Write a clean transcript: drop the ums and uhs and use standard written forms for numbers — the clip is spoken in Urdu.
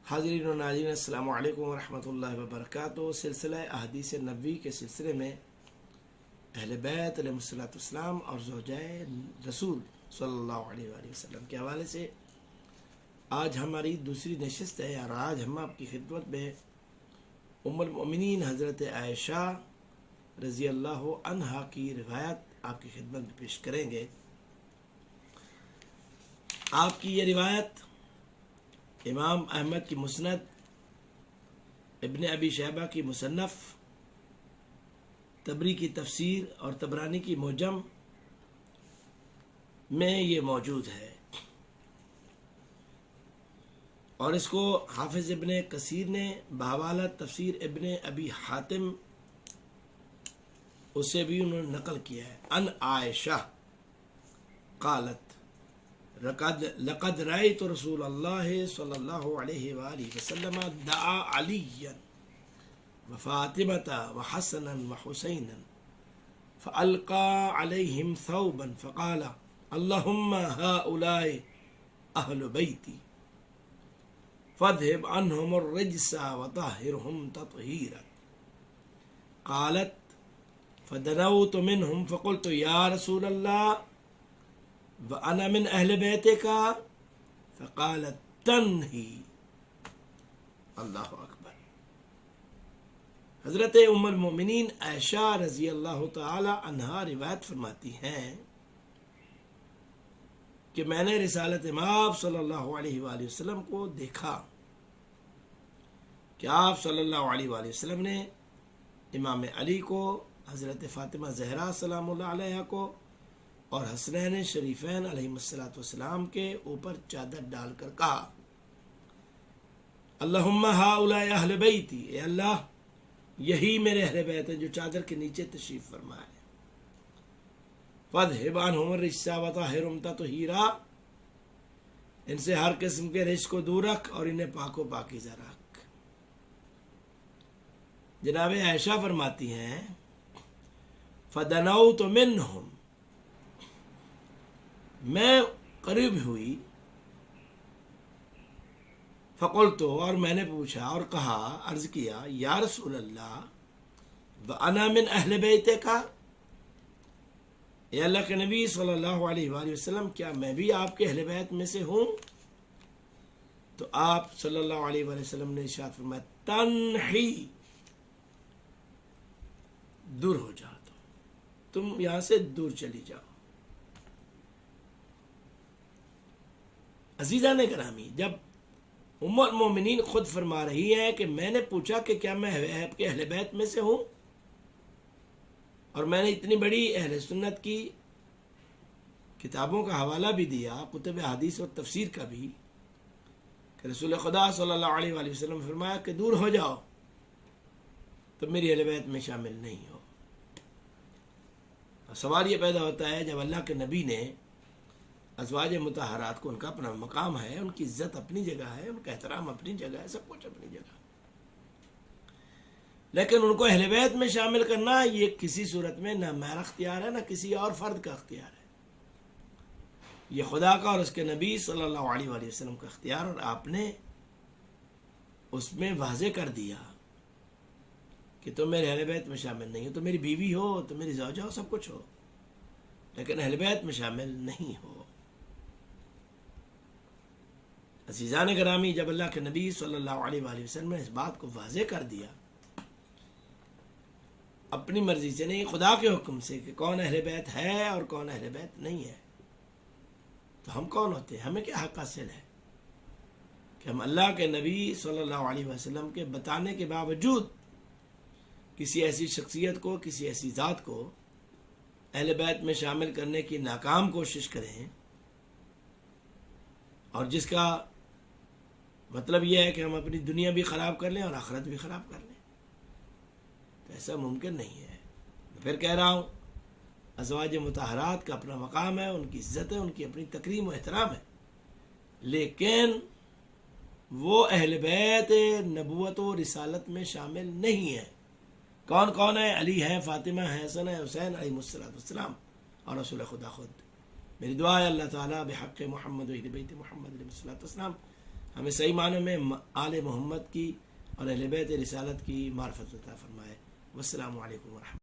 حاضرین و ناظرین السلام علیکم ورحمۃ اللہ وبرکاتہ۔ سلسلہ احادیث نبوی کے سلسلے میں اہل بیت علیہ الصلوۃ والسلام اور زوجائے رسول صلی اللہ علیہ وآلہ وسلم کے حوالے سے آج ہماری دوسری نشست ہے، اور آج ہم آپ کی خدمت میں ام المؤمنین حضرت عائشہ رضی اللہ عنہا کی روایت آپ کی خدمت میں پیش کریں گے۔ آپ کی یہ روایت امام احمد کی مسند، ابن ابی شیبہ کی مصنف، طبری کی تفسیر اور طبرانی کی معجم میں یہ موجود ہے، اور اس کو حافظ ابن کثیر نے بحوالہ تفسیر ابن ابی حاتم اسے بھی انہوں نے نقل کیا ہے۔ ان عائشہ قالت لقد رأيت رسول الله صلى الله عليه وآله وسلم دعا عليا وفاطمة وحسنا وحسينا فألقى عليهم ثوبا فقال اللهم هؤلاء أهل بيتي فاذهب عنهم الرجس وطهرهم تطهيرا۔ قالت فدنوت منهم فقلت يا رسول الله وَأَنَا مِنْ أَهْلِ بَيْتِكَ فَقَالَتْ تَنْهِي۔ اللہ اکبر۔ حضرت ام المؤمنین عائشہ رضی اللہ تعالی عنہا روایت فرماتی ہیں کہ میں نے رسالت مآب صلی اللہ علیہ وآلہ وسلم کو دیکھا کہ آپ صلی اللہ علیہ وآلہ وسلم نے امام علی کو، حضرت فاطمہ زہرا سلام اللہ علیہ کو اور حسنین شریفین علیہ السلام کے اوپر چادر ڈال کر کہا اللہم ہؤلاء اہل بیتی، اے اللہ یہی میرے اہل بیت ہیں جو چادر کے نیچے تشریف فرما ہے۔ فاذھب عنہم الرجس وطہرہم تطہیرا، ان سے ہر قسم کے رجس کو دور رکھ اور انہیں پاک و پاکیزہ رکھ۔ جناب عائشہ فرماتی ہیں فدنوت منہم، میں قریب ہوئی، فقلت، اور میں نے پوچھا اور کہا، عرض کیا، یا رسول اللہ وَأَنَا مِنْ أَهْلِ بَيْتِكَ، اے اللہ کے نبی صلی اللہ علیہ وآلہ وسلم کیا میں بھی آپ کے اہل بیت میں سے ہوں؟ تو آپ صلی اللہ علیہ وآلہ وسلم نے ارشاد فرمایا تنہی، دور ہو جاؤ، تم یہاں سے دور چلی جاؤ۔ عزیزان گرامی، جب ام المومنین خود فرما رہی ہے کہ میں نے پوچھا کہ کیا میں آپ کے اہل بیت میں سے ہوں، اور میں نے اتنی بڑی اہل سنت کی کتابوں کا حوالہ بھی دیا، کتب حدیث اور تفسیر کا بھی، کہ رسول خدا صلی اللہ علیہ وآلہ وسلم فرمایا کہ دور ہو جاؤ، تو میری اہل بیت میں شامل نہیں ہو۔ اور سوال یہ پیدا ہوتا ہے، جب اللہ کے نبی نے ازواج مطہرات کو، ان کا اپنا مقام ہے، ان کی عزت اپنی جگہ ہے، ان کا احترام اپنی جگہ ہے، سب کچھ اپنی جگہ، لیکن ان کو اہل بیت میں شامل کرنا یہ کسی صورت میں نہ میرا اختیار ہے، نہ کسی اور فرد کا اختیار ہے، یہ خدا کا اور اس کے نبی صلی اللہ علیہ وآلہ وسلم کا اختیار، اور آپ نے اس میں واضح کر دیا کہ تم میرے اہل بیت میں شامل نہیں ہو، تو میری بیوی ہو، تو میری زوجہ ہو، سب کچھ ہو، لیکن اہل بیت میں شامل نہیں ہو۔ عزیزان گرامی، جب اللہ کے نبی صلی اللہ علیہ وآلہ وسلم نے اس بات کو واضح کر دیا، اپنی مرضی سے نہیں، خدا کے حکم سے، کہ کون اہل بیت ہے اور کون اہل بیت نہیں ہے، تو ہم کون ہوتے ہیں؟ ہمیں کیا حق حاصل ہے کہ ہم اللہ کے نبی صلی اللہ علیہ وسلم کے بتانے کے باوجود کسی ایسی شخصیت کو، کسی ایسی ذات کو اہل بیت میں شامل کرنے کی ناکام کوشش کریں، اور جس کا مطلب یہ ہے کہ ہم اپنی دنیا بھی خراب کر لیں اور آخرت بھی خراب کر لیں؟ تو ایسا ممکن نہیں ہے۔ پھر کہہ رہا ہوں، ازواج مطہرات کا اپنا مقام ہے، ان کی عزت ہے، ان کی اپنی تکریم و احترام ہے، لیکن وہ اہل بیت نبوت و رسالت میں شامل نہیں ہے۔ کون کون ہے؟ علی ہے، فاطمہ ہے، حسن ہے، حسین علیہ السلام، اور رسول خدا خود۔ میری دعا ہے اللہ تعالیٰ بحق محمد و اہل بیت محمد علیہ السلام ہمیں صحیح معنوں میں آل محمد کی اور اہل بیت رسالت کی معرفت عطا فرمائے۔ والسلام علیکم ورحمۃ اللہ۔